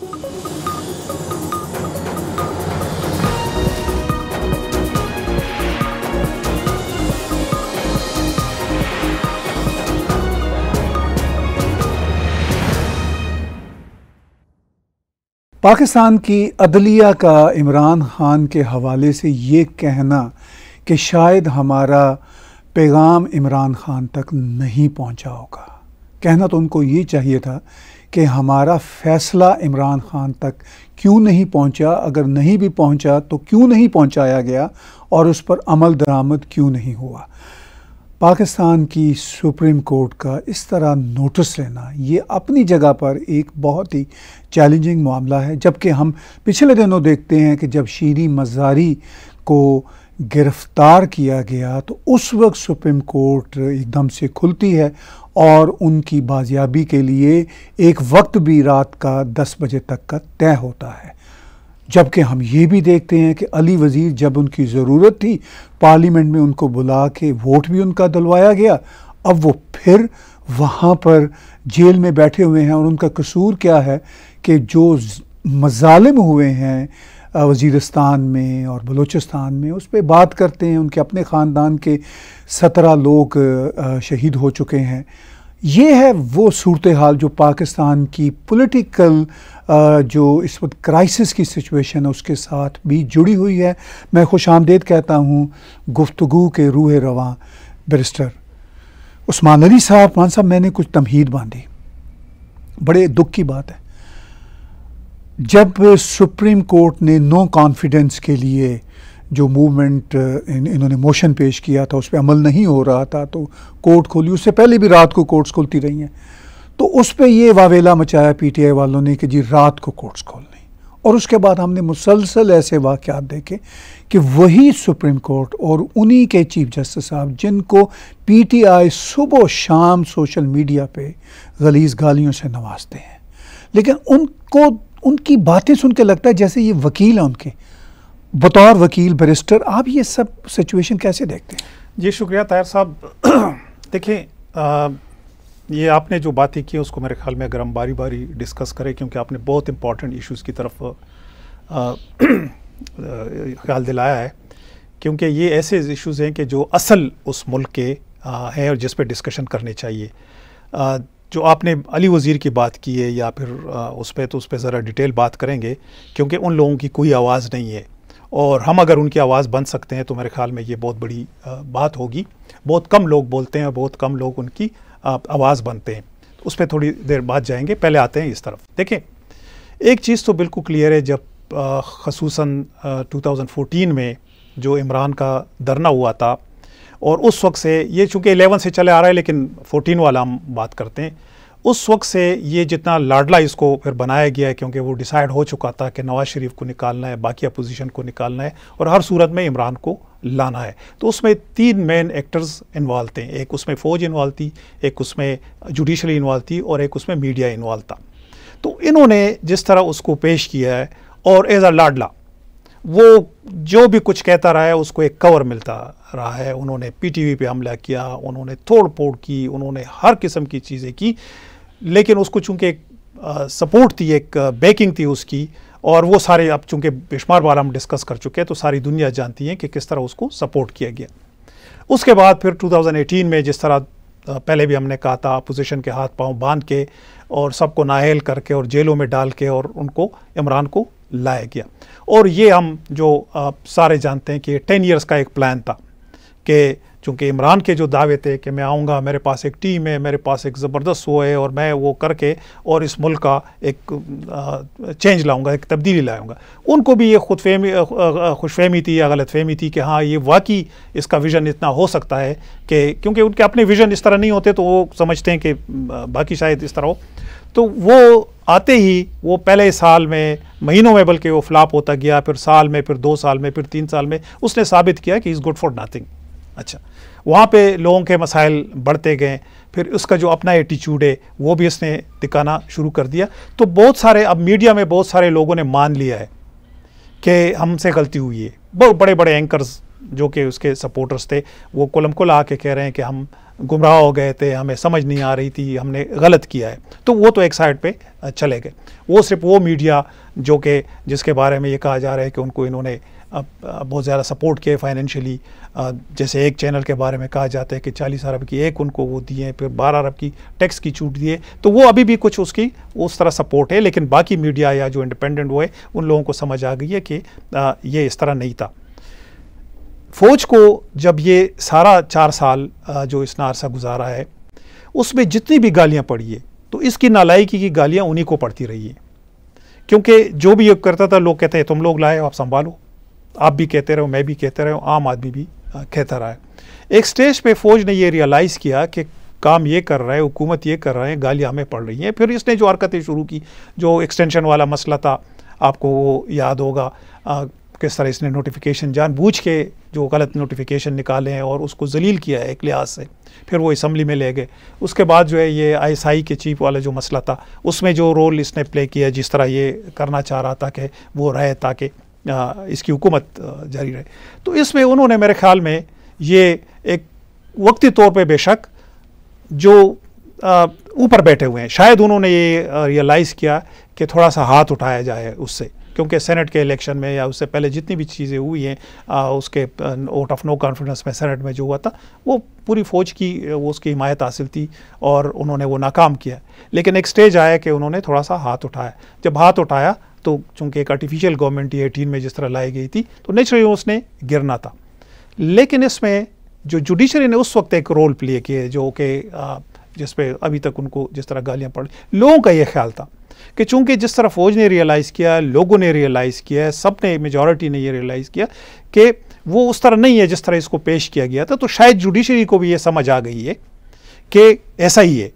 पाकिस्तान की अदलिया का इमरान खान के हवाले से ये कहना कि शायद हमारा पैगाम इमरान खान तक नहीं पहुंचा होगा, कहना तो उनको ये चाहिए था कि हमारा फ़ैसला इमरान खान तक क्यों नहीं पहुंचा, अगर नहीं भी पहुंचा तो क्यों नहीं पहुंचाया गया और उस पर अमल दरामद क्यों नहीं हुआ। पाकिस्तान की सुप्रीम कोर्ट का इस तरह नोटिस लेना ये अपनी जगह पर एक बहुत ही चैलेंजिंग मामला है, जबकि हम पिछले दिनों देखते हैं कि जब शीरीन मज़ारी को गिरफ़्तार किया गया तो उस वक्त सुप्रीम कोर्ट एकदम से खुलती है और उनकी बाजियाबी के लिए एक वक्त भी रात का 10 बजे तक का तय होता है। जबकि हम ये भी देखते हैं कि अली वज़ीर जब उनकी ज़रूरत थी पार्लियामेंट में उनको बुला के वोट भी उनका दिलवाया गया, अब वो फिर वहाँ पर जेल में बैठे हुए हैं और उनका कसूर क्या है कि जो मज़ालिम हुए हैं वज़ीरिस्तान में और बलूचिस्तान में उस पर बात करते हैं। उनके अपने ख़ानदान के 17 लोग शहीद हो चुके हैं। ये है वो सूरत हाल जो पाकिस्तान की पॉलिटिकल जो इस वक्त क्राइसिस की सिचुएशन है उसके साथ भी जुड़ी हुई है। मैं खुशामदीद कहता हूँ गुफ्तगू के रूह रवां बैरिस्टर उस्मान अली साहब। मान साहब, मैंने कुछ तमहीद बांधी, बड़े दुख की बात है जब सुप्रीम कोर्ट ने नो कॉन्फिडेंस के लिए जो मूवमेंट इन्होंने मोशन पेश किया था उस पर अमल नहीं हो रहा था तो कोर्ट खोली। उससे पहले भी रात को कोर्ट्स खुलती रही हैं, तो उस पर ये वावेला मचाया पीटीआई वालों ने कि जी रात को कोर्ट्स खोलनी। और उसके बाद हमने मुसलसल ऐसे वाक़यात देखे कि वही सुप्रीम कोर्ट और उन्हीं के चीफ जस्टिस साहब जिनको पीटीआई सुबह शाम सोशल मीडिया पे गलीज़ गालियों से नवाजते हैं, लेकिन उनको उनकी बातें सुन के लगता है जैसे ये वकील हैं उनके। बतौर वकील बैरिस्टर आप ये सब सिचुएशन कैसे देखते हैं? जी शुक्रिया ताहिर साहब। देखिए, ये आपने जो बातें की उसको मेरे ख्याल में अगर हम बारी बारी डिस्कस करें, क्योंकि आपने बहुत इंपॉर्टेंट इश्यूज़ की तरफ ख्याल दिलाया है, क्योंकि ये ऐसे इश्यूज़ हैं कि जो असल उस मुल्क के हैं और जिस पे डिस्कशन करनी चाहिए। जो आपने अली वज़ीर की बात की है या फिर उस पर ज़रा डिटेल बात करेंगे, क्योंकि उन लोगों की कोई आवाज़ नहीं है और हम अगर उनकी आवाज़ बन सकते हैं तो मेरे ख्याल में ये बहुत बड़ी बात होगी। बहुत कम लोग बोलते हैं, बहुत कम लोग उनकी आवाज़ बनते हैं। उस पर थोड़ी देर बाद जाएंगे, पहले आते हैं इस तरफ। देखें, एक चीज़ तो बिल्कुल क्लियर है, जब ख़ुसूसन 2014 में जो इमरान का धरना हुआ था और उस वक्त से ये चूँकि 11 से चले आ रहा है लेकिन 14 वाला हम बात करते हैं, उस वक्त से ये जितना लाडला इसको फिर बनाया गया है, क्योंकि वो डिसाइड हो चुका था कि नवाज़ शरीफ को निकालना है, बाकी अपोजिशन को निकालना है और हर सूरत में इमरान को लाना है। तो उसमें 3 मेन एक्टर्स इन्वॉल्व थे। एक उसमें फ़ौज इन्वॉल्व थी, एक उसमें जुडिशरी इन्वॉल्व थी और एक उसमें मीडिया इन्वॉल्व था। तो इन्होंने जिस तरह उसको पेश किया है और एज अ लाडला वो जो भी कुछ कहता रहा है उसको एक कवर मिलता रहा है। उन्होंने पीटीवी पे हमला किया, उन्होंने तोड़ फोड़ की, उन्होंने हर किस्म की चीज़ें की, लेकिन उसको चूँकि एक सपोर्ट थी, एक बैकिंग थी उसकी, और वो सारे अब चूँकि बेशुमार बार हम डिस्कस कर चुके हैं तो सारी दुनिया जानती है कि किस तरह उसको सपोर्ट किया गया। उसके बाद फिर 2018 में जिस तरह पहले भी हमने कहा था, अपोजिशन के हाथ पांव बांध के और सबको नाअहल करके और जेलों में डाल के और उनको इमरान को लाया गया। और ये हम जो सारे जानते हैं कि 10 ईयर्स का एक प्लान था कि चूँकि इमरान के जो दावे थे कि मैं आऊँगा, मेरे पास एक टीम है, मेरे पास एक ज़बरदस्त वो है और मैं वो करके और इस मुल्क का एक चेंज लाऊंगा, एक तब्दीली लाऊंगा। उनको भी ये खुशफहमी थी या गलतफहमी थी कि हाँ ये वाकई इसका विज़न इतना हो सकता है कि, क्योंकि उनके अपने विज़न इस तरह नहीं होते तो वो समझते हैं कि बाकी शायद इस तरह हो। तो वो आते ही वो पहले साल में, महीनों में बल्कि वो फ्लॉप होता गया, फिर साल में, फिर 2 साल में, फिर 3 साल में उसने साबित किया कि इज़ गुड फॉर नथिंग। अच्छा, वहाँ पे लोगों के मसाइल बढ़ते गए, फिर उसका जो अपना एटीट्यूड है वो भी इसने दिखाना शुरू कर दिया। तो बहुत सारे अब मीडिया में बहुत सारे लोगों ने मान लिया है कि हमसे गलती हुई है। बहुत बड़े बड़े एंकर्स जो कि उसके सपोर्टर्स थे, वो कोलम आके कह रहे हैं कि हम गुमराह हो गए थे, हमें समझ नहीं आ रही थी, हमने गलत किया है। तो वो तो एक साइड पे चले गए। वो सिर्फ वो मीडिया जो कि जिसके बारे में ये कहा जा रहा है कि उनको इन्होंने बहुत ज़्यादा सपोर्ट किया फाइनेंशियली, जैसे एक चैनल के बारे में कहा जाता है कि 40 अरब की एक उनको वो दिए, फिर 12 अरब की टैक्स की छूट दिए, तो वो अभी भी कुछ उसकी उस तरह सपोर्ट है। लेकिन बाकी मीडिया या जो इंडिपेंडेंट वो है, उन लोगों को समझ आ गई है कि ये इस तरह नहीं था। फ़ौज को जब ये सारा 4 साल जो इसने अरसा गुजारा है, उसमें जितनी भी गालियाँ पड़ी है, तो इसकी नालायकी की गालियाँ उन्हीं को पड़ती रही है। क्योंकि जो भी ये करता था, लोग कहते हैं तुम लोग लाए हो, आप संभालो। आप भी कहते रहो, मैं भी कहते रहो, आम आदमी भी कहता रहा है। एक स्टेज पे फ़ौज ने ये रियलाइज़ किया कि काम ये कर रहा है, हुकूमत ये कर रहे हैं, गालियाँ हमें पड़ रही हैं। फिर इसने जो हरकतें शुरू की, जो एक्सटेंशन वाला मसला था, आपको वो याद होगा किस तरह इसने नोटिफिकेशन जानबूझ के जो गलत नोटिफिकेशन निकाले हैं और उसको जलील किया है एक लिहाज से। फिर वो असम्बली में ले गए। उसके बाद जो है ये ISI के चीफ वाला जो मसला था, उसमें जो रोल इसने प्ले किया, जिस तरह ये करना चाह रहा था कि वो रहे ताकि इसकी हुकूमत जारी रहे। तो इसमें उन्होंने मेरे ख्याल में ये एक वक्ती तौर पे बेशक जो ऊपर बैठे हुए हैं, शायद उन्होंने ये रियलाइज़ किया कि थोड़ा सा हाथ उठाया जाए उससे, क्योंकि सेनेट के इलेक्शन में या उससे पहले जितनी भी चीज़ें हुई हैं, उसके वोट ऑफ नो कॉन्फिडेंस में सेनेट में जो हुआ था, वो पूरी फ़ौज की वो उसकी हिमायत हासिल थी और उन्होंने वो नाकाम किया। लेकिन एक स्टेज आया कि उन्होंने थोड़ा सा हाथ उठाया। जब हाथ उठाया तो चूँकि एक आर्टिफिशियल गवर्नमेंट 18 में जिस तरह लाई गई थी, तो नेचुरली उसने गिरना था। लेकिन इसमें जो जुडिशरी ने उस वक्त एक रोल प्ले किया, जो कि जिस पे अभी तक उनको जिस तरह गालियाँ पड़ी, लोगों का ये ख्याल था कि चूंकि जिस तरह फ़ौज ने रियलाइज़ किया, लोगों ने रियलाइज़ किया, सब ने, मेजॉरिटी ने ये रियलाइज़ किया कि वो उस तरह नहीं है जिस तरह इसको पेश किया गया था, तो शायद जुडिशरी को भी ये समझ आ गई है कि ऐसा ही है।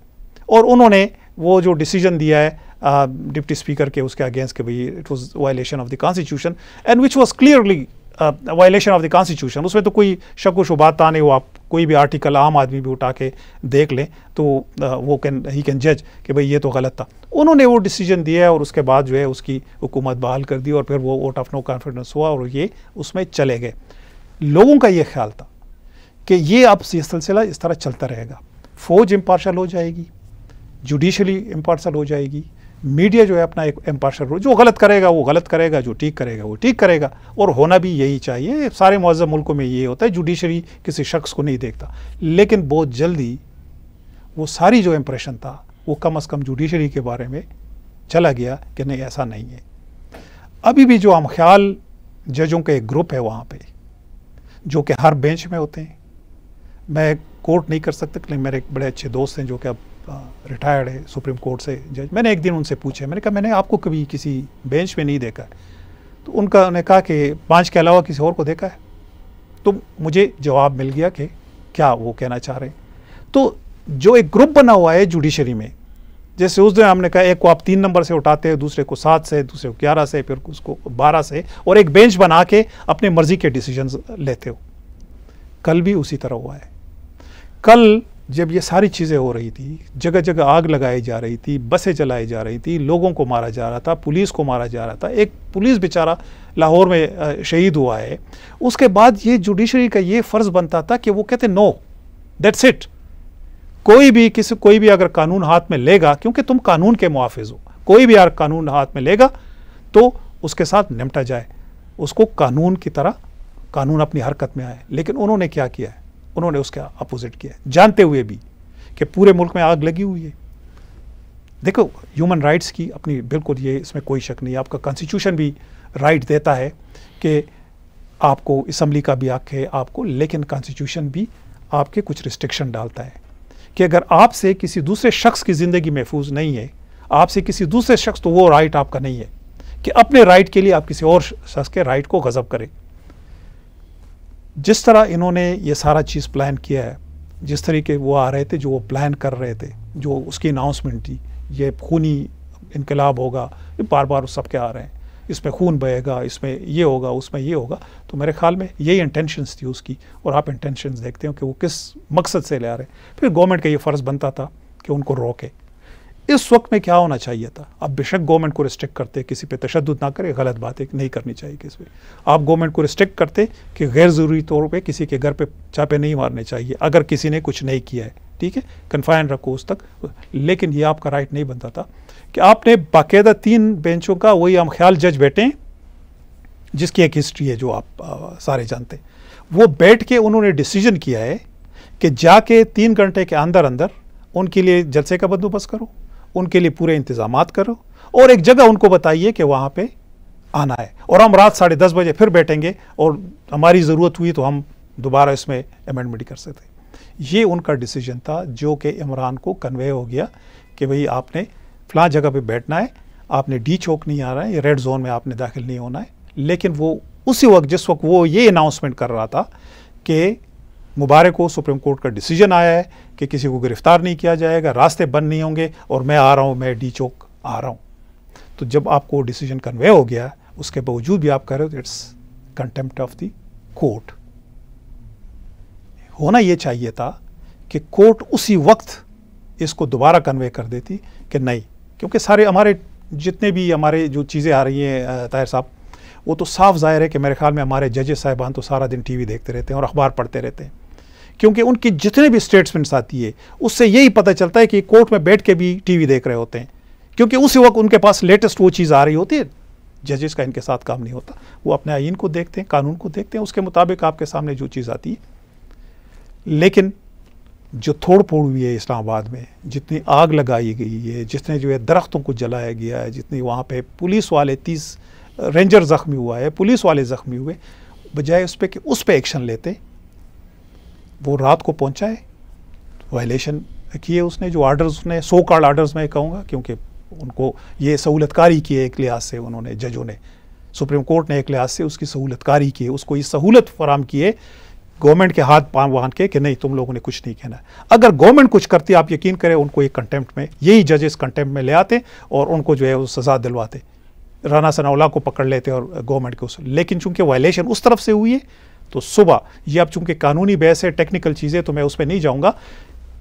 और उन्होंने वो जो डिसीजन दिया है डिप्टी स्पीकर के उसके अगेंस्ट कि भाई it was violation of the constitution and which was clearly violation of the constitution, उसमें तो कोई शक व शुबात नहीं। वो आप कोई भी आर्टिकल आम आदमी भी उठा के देख लें तो वो ही कैन जज कि भाई ये तो गलत था। उन्होंने वो डिसीजन दिया और उसके बाद जो है उसकी हुकूमत बहाल कर दी और फिर वो वोट ऑफ नो कॉन्फिडेंस हुआ और ये उसमें चले गए। लोगों का ये ख्याल था कि ये अब ये सिलसिला इस तरह चलता रहेगा, फ़ौज इम्पार्शल हो जाएगी, जुडिशरी इम्पार्शल हो जाएगी, मीडिया जो है अपना एक इम्पार्शल रोल, जो गलत करेगा वो गलत करेगा, जो ठीक करेगा वो ठीक करेगा। और होना भी यही चाहिए। सारे मुअज़्ज़म मुल्कों में ये होता है, जुडिशरी किसी शख्स को नहीं देखता। लेकिन बहुत जल्दी वो सारी जो इम्प्रेशन था वो कम अज़ कम जुडिशरी के बारे में चला गया कि नहीं, ऐसा नहीं है। अभी भी जो हम ख्याल जजों का एक ग्रुप है वहाँ पे, जो कि हर बेंच में होते हैं। मैं कोर्ट नहीं कर सकता, लेकिन मेरे एक बड़े अच्छे दोस्त हैं जो कि अब रिटायर्ड है सुप्रीम कोर्ट से जज। मैंने एक दिन उनसे पूछा, मैंने कहा मैंने आपको कभी किसी बेंच में नहीं देखा है। तो उन्होंने कहा कि 5 के अलावा किसी और को देखा है। तो मुझे जवाब मिल गया कि क्या वो कहना चाह रहे हैं। तो जो एक ग्रुप बना हुआ है जुडिशरी में, जैसे उस दिन हमने कहा एक को आप 3 नंबर से उठाते हो, दूसरे को 7 से, दूसरे को 11 से, फिर उसको 12 से, और एक बेंच बना के अपने मर्जी के डिसीजंस लेते हो। कल भी उसी तरह हुआ है। कल जब ये सारी चीज़ें हो रही थी, जगह जगह आग लगाई जा रही थी, बसें जलाई जा रही थी, लोगों को मारा जा रहा था, पुलिस को मारा जा रहा था, एक पुलिस बेचारा लाहौर में शहीद हुआ है। उसके बाद ये जुडिशरी का ये फ़र्ज़ बनता था कि वो कहते नो, दैट्स इट। कोई भी अगर कानून हाथ में लेगा, क्योंकि तुम कानून के मुहाफ़िज़ हो, कोई भी अगर कानून हाथ में लेगा तो उसके साथ निपटा जाए, उसको कानून की तरह, कानून अपनी हरकत में आए। लेकिन उन्होंने क्या किया है, उन्होंने उसका अपोजिट किया, जानते हुए भी कि पूरे मुल्क में आग लगी हुई है। देखो, ह्यूमन राइट्स की अपनी बिल्कुल, ये इसमें कोई शक नहीं, आपका कॉन्स्टिट्यूशन भी राइट देता है कि आपको असम्बली का भी हक है आपको, लेकिन कॉन्स्टिट्यूशन भी आपके कुछ रिस्ट्रिक्शन डालता है कि अगर आपसे किसी दूसरे शख्स की ज़िंदगी महफूज नहीं है, आपसे किसी दूसरे शख्स, तो वो राइट आपका नहीं है कि अपने राइट के लिए आप किसी और शख्स के राइट को गज़ब करें। जिस तरह इन्होंने ये सारा चीज़ प्लान किया है, जिस तरीके वो आ रहे थे, जो वो प्लान कर रहे थे, जो उसकी अनाउंसमेंट थी, ये खूनी इनकलाब होगा, ये बार बार सब के आ रहे हैं, इसमें खून बहेगा, इसमें ये होगा, उसमें ये होगा। तो मेरे ख्याल में यही इंटेंशंस थी उसकी, और आप इंटेंशंस देखते हो कि वो किस मकसद से ले आ रहे हैं। फिर गवर्नमेंट का ये फ़र्ज़ बनता था कि उनको रोके। इस वक्त में क्या होना चाहिए था? अब बेशक गवर्नमेंट को रिस्ट्रिक्ट करते, किसी पे तशद्दुद ना करे, गलत बात है, नहीं करनी चाहिए किसी पे। आप गवर्नमेंट को रिस्ट्रिक्ट करते कि गैर ज़रूरी तौर पे किसी के घर पे चापे नहीं मारने चाहिए अगर किसी ने कुछ नहीं किया है, ठीक है, कन्फाइन रखो उस तक। लेकिन ये आपका राइट नहीं बनता था कि आपने बाकायदा 3 बेंचों का वही हम ख्याल जज बैठे हैं, जिसकी एक हिस्ट्री है जो आप सारे जानते हैं। वो बैठ के उन्होंने डिसीजन किया है कि जाके 3 घंटे के अंदर अंदर उनके लिए जलसे का बंदोबस्त करो, उनके लिए पूरे इंतजामात करो और एक जगह उनको बताइए कि वहाँ पे आना है, और हम रात 10:30 बजे फिर बैठेंगे और हमारी ज़रूरत हुई तो हम दोबारा इसमें अमेंडमेंट कर सकते। ये उनका डिसीजन था जो कि इमरान को कन्वे हो गया कि भाई आपने फलां जगह पे बैठना है, आपने डी चौक नहीं आ रहा है, ये रेड जोन में आपने दाखिल नहीं होना है। लेकिन वो उसी वक्त जिस वक्त वो ये अनाउंसमेंट कर रहा था कि मुबारक को सुप्रीम कोर्ट का डिसीजन आया है कि किसी को गिरफ्तार नहीं किया जाएगा, रास्ते बंद नहीं होंगे और मैं आ रहा हूँ, मैं डी चौक आ रहा हूँ। तो जब आपको डिसीजन कन्वे हो गया उसके बावजूद भी आप कह रहे हो it's contempt of the court. होना ये चाहिए था कि कोर्ट उसी वक्त इसको दोबारा कन्वे कर देती कि नहीं, क्योंकि सारे हमारे जितने भी हमारे जो चीज़ें आ रही हैं ताहिर साहब, वो तो साफ जाहिर है कि मेरे ख्याल में हमारे जजेस साहिबान तो सारा दिन टीवी देखते रहते हैं और अखबार पढ़ते रहते हैं, क्योंकि उनकी जितने भी स्टेटमेंट्स आती है उससे यही पता चलता है कि कोर्ट में बैठ के भी टीवी देख रहे होते हैं, क्योंकि उसी वक्त उनके पास लेटेस्ट वो चीज़ आ रही होती है। जजेस का इनके साथ काम नहीं होता, वो अपने आईन को देखते हैं, कानून को देखते हैं, उसके मुताबिक आपके सामने जो चीज़ आती है। लेकिन जो तोड़ फोड़ हुई है इस्लामाबाद में, जितनी आग लगाई गई है, जितने जो है दरख्तों को जलाया गया है, जितनी वहाँ पे पुलिस वाले 30 रेंजर ज़ख्मी हुआ है, पुलिस वाले ज़ख्मी हुए, बजाय उस पर कि उस पर एक्शन लेते वो रात को पहुँचा है, वायलेशन किए उसने, जो आर्डर्स उसने सो कॉल्ड आर्डर्स मैं कहूँगा, क्योंकि उनको ये सहूलतकारी की है एक लिहाज से, उन्होंने जजों ने, सुप्रीम कोर्ट ने एक लिहाज से उसकी सहूलतकारी की है, उसको ये सहूलत फराम की है गवर्नमेंट के हाथ पांव बांध के कि नहीं तुम लोगों ने कुछ नहीं कहना है। अगर गवर्नमेंट कुछ करती आप यकीन करें उनको एक कंटेम्प्ट में, यही जजेस कंटेम्प्ट में ले आते और उनको जो है वो सज़ा दिलवाते, राना सनाउल्लाह को पकड़ लेते और गवर्नमेंट के उस। लेकिन चूंकि वायलेशन उस तरफ से हुई है तो सुबह ये अब चूंकि कानूनी बहस है, टेक्निकल चीज़ें, तो मैं उस पर नहीं जाऊँगा,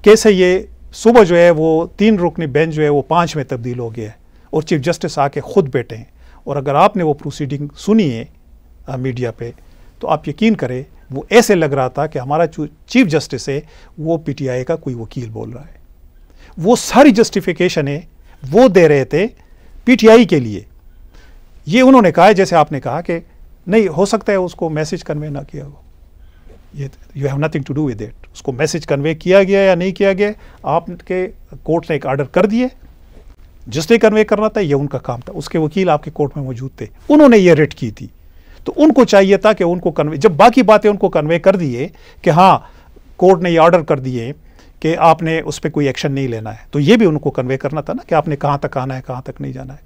कैसे ये सुबह जो है वो 3 रुकनी बेंच जो है वो 5 में तब्दील हो गया है और चीफ जस्टिस आके खुद बैठे हैं। और अगर आपने वो प्रोसीडिंग सुनी है मीडिया पे तो आप यकीन करें वो ऐसे लग रहा था कि हमारा चीफ जस्टिस है वो पीटीआई का कोई वकील बोल रहा है। वो सारी जस्टिफिकेशन है वो दे रहे थे पीटीआई के लिए। ये उन्होंने कहा है जैसे आपने कहा कि नहीं हो सकता है उसको मैसेज कन्वे ना किया हो, ये you have nothing to do with it, उसको मैसेज कन्वे किया गया या नहीं किया गया, आपके कोर्ट ने एक आर्डर कर दिए, जिसने कन्वे करना था ये उनका काम था, उसके वकील आपके कोर्ट में मौजूद थे, उन्होंने ये रिट की थी, तो उनको चाहिए था कि उनको कन्वे, जब बाकी बातें उनको कन्वे कर दिए कि हाँ कोर्ट ने ये ऑर्डर कर दिए कि आपने उस पर कोई एक्शन नहीं लेना है, तो ये भी उनको कन्वे करना था ना कि आपने कहाँ तक आना है कहाँ तक नहीं जाना है।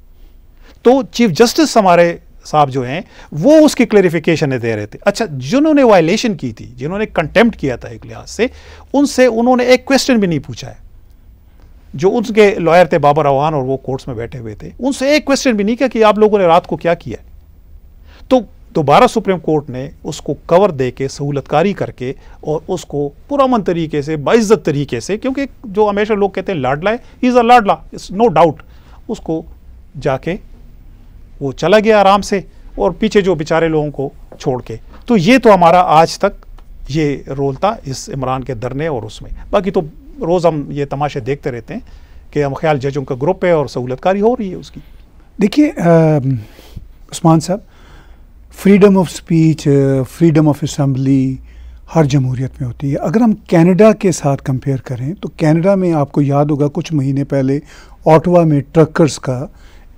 तो चीफ जस्टिस हमारे साहब जो हैं वो उसकी क्लैरिफिकेशन दे रहे थे। अच्छा, जिन्होंने वायलेशन की थी, जिन्होंने कंटेम्प्ट किया था एक लिहाज से, उनसे उन्होंने एक क्वेश्चन भी नहीं पूछा है। जो उनके लॉयर थे बाबर अवान और वो कोर्ट्स में बैठे हुए थे, उनसे एक क्वेश्चन भी नहीं किया कि आप लोगों ने रात को क्या किया। तो दोबारा सुप्रीम कोर्ट ने उसको कवर दे के सहूलतकारी करके और उसको पुरअमन तरीके से बाइज्जत तरीके से, क्योंकि जो हमेशा लोग कहते हैं लाडला है, ही इज़ अ लाडला, इट्स नो डाउट, उसको जाके वो चला गया आराम से और पीछे जो बेचारे लोगों को छोड़ के। तो ये तो हमारा आज तक ये रोल था इस इमरान के धरने और उसमें। बाकी तो रोज़ हम ये तमाशे देखते रहते हैं कि हम ख्याल जजों का ग्रुप है और सहूलतकारी हो रही है उसकी। देखिए उस्मान साहब, freedom of speech, freedom of assembly हर जमहूरियत में होती है। अगर हम कनाडा के साथ कंपेयर करें तो कनाडा में आपको याद होगा कुछ महीने पहले ऑटवा में ट्रकर्स का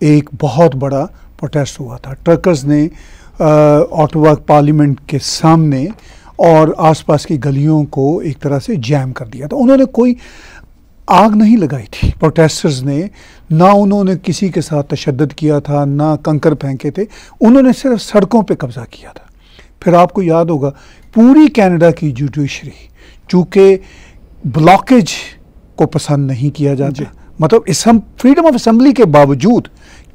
एक बहुत बड़ा प्रोटेस्ट हुआ था। ट्रकर्स ने ऑटवा पार्लियामेंट के सामने और आसपास की गलियों को एक तरह से जैम कर दिया था। उन्होंने कोई आग नहीं लगाई थी प्रोटेस्टर्स ने, ना उन्होंने किसी के साथ तशद्दुद किया था, ना कंकर फेंके थे, उन्होंने सिर्फ सड़कों पे कब्जा किया था। फिर आपको याद होगा पूरी कनाडा की जुडिशरी चूँकि ब्लॉकेज को पसंद नहीं किया जाता, मतलब इस फ्रीडम ऑफ असम्बली के बावजूद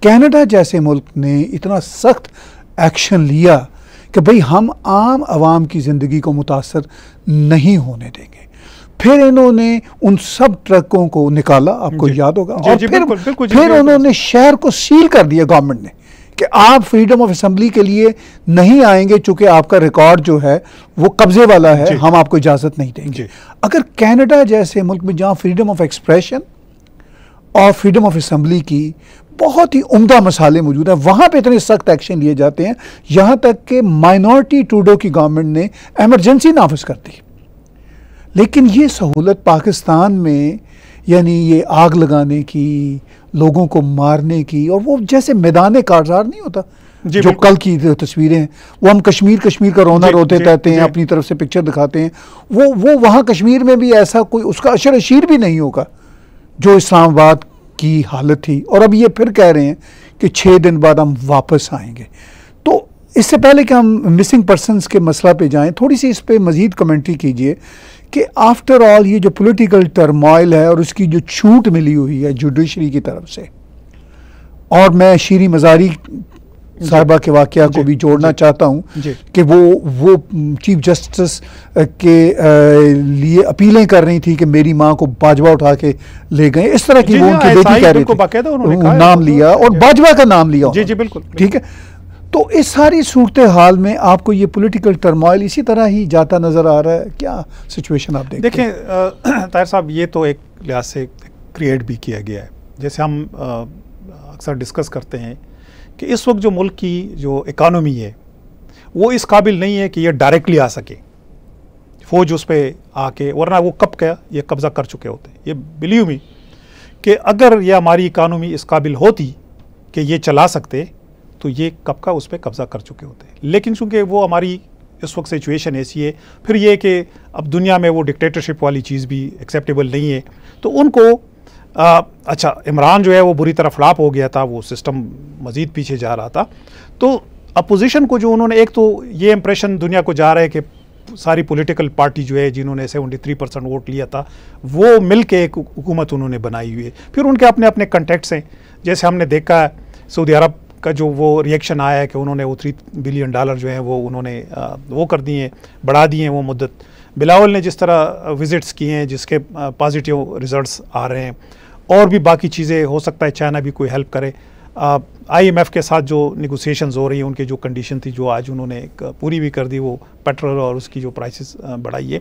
कनाडा जैसे मुल्क ने इतना सख्त एक्शन लिया कि भाई हम आम आवाम की ज़िंदगी को मुतासर नहीं होने देंगे। फिर इन्होंने उन सब ट्रकों को निकाला, आपको याद होगा, और फिर उन्होंने शहर को सील कर दिया गवर्नमेंट ने कि आप फ्रीडम ऑफ असेंबली के लिए नहीं आएंगे, चूंकि आपका रिकॉर्ड जो है वो कब्जे वाला है, हम आपको इजाजत नहीं देंगे। अगर कनाडा जैसे मुल्क में जहां फ्रीडम ऑफ एक्सप्रेशन और फ्रीडम ऑफ असेंबली की बहुत ही उम्दा मसाले मौजूद हैं, वहां पे इतने सख्त एक्शन लिए जाते हैं, यहां तक कि माइनॉरिटी ट्रूडो की गवर्नमेंट ने इमरजेंसी नाफिज कर दी। लेकिन ये सहूलत पाकिस्तान में, यानी ये आग लगाने की, लोगों को मारने की, और वो जैसे मैदान कारजार नहीं होता जो कल की तस्वीरें हैं, वो हम कश्मीर का रोना रोते कहते हैं, अपनी तरफ से पिक्चर दिखाते हैं, वो वहाँ कश्मीर में भी ऐसा कोई उसका अशर अशीर भी नहीं होगा जो इस्लामाबाद की हालत थी। और अब ये फिर कह रहे हैं कि 6 दिन बाद हम वापस आएंगे। तो इससे पहले कि हम मिसिंग पर्सनस के मसला पे जाएं, थोड़ी सी इस पे मजीद कमेंट्री कीजिए कि आफ्टर ऑल ये जो पॉलिटिकल टर्मोइल है और उसकी जो छूट मिली हुई है जुडिशरी की तरफ से, और मैं शीरी मज़ारी साहिबा के वाक़या को भी जोड़ना चाहता हूँ कि वो चीफ जस्टिस के लिए अपीलें कर रही थी कि मेरी माँ को बाजवा उठा के ले गए, इस तरह की वो उनकी बेटी कह रही थी, नाम लिया और बाजवा का नाम लिया। जी बिल्कुल, ठीक है। तो इस सारी सूरत हाल में आपको ये पॉलिटिकल टर्मोइल इसी तरह ही जाता नज़र आ रहा है, क्या सिचुएशन आप देखते हैं? देखें ताहिर साहब, ये तो एक लिहाज से क्रिएट भी किया गया है। जैसे हम अक्सर डिस्कस करते हैं कि इस वक्त जो मुल्क की जो इकानमी है वो इस काबिल नहीं है कि ये डायरेक्टली आ सके, फ़ौज उस पर आके, वरना वो कब क्या ये कब्ज़ा कर चुके होते। ये बिलीव मी कि अगर ये हमारी इकानमी इस काबिल होती कि ये चला सकते तो ये कब का उस पर कब्ज़ा कर चुके होते। लेकिन चूँकि वो हमारी इस वक्त सिचुएशन ऐसी है, फिर ये कि अब दुनिया में वो डिक्टेटरशिप वाली चीज़ भी एक्सेप्टेबल नहीं है, तो उनको अच्छा, इमरान जो है वो बुरी तरह फ्लॉप हो गया था, वो सिस्टम मज़ीद पीछे जा रहा था। तो अपोजिशन को जो उन्होंने, एक तो ये इंप्रेशन दुनिया को जा रहा है कि सारी पॉलिटिकल पार्टी जो है जिन्होंने 73% वोट लिया था वो मिल के एक हुकूमत उन्होंने बनाई हुई है। फिर उनके अपने अपने कंटेक्ट्स हैं। जैसे हमने देखा है सऊदी अरब का जो वो रिएक्शन आया है कि उन्होंने वो $3 बिलियन जो हैं वो उन्होंने वो कर दिए, बढ़ा दिए वो मुद्दत। बिलावल ने जिस तरह विजिट्स किए हैं जिसके पॉजिटिव रिजल्ट्स आ रहे हैं, और भी बाकी चीज़ें, हो सकता है चाइना भी कोई हेल्प करे। IMF के साथ जो निगोसिएशंस हो रही हैं, उनकी जो कंडीशन थी जो आज उन्होंने पूरी भी कर दी, वो पेट्रोल और उसकी जो प्राइसेस बढ़ाई है।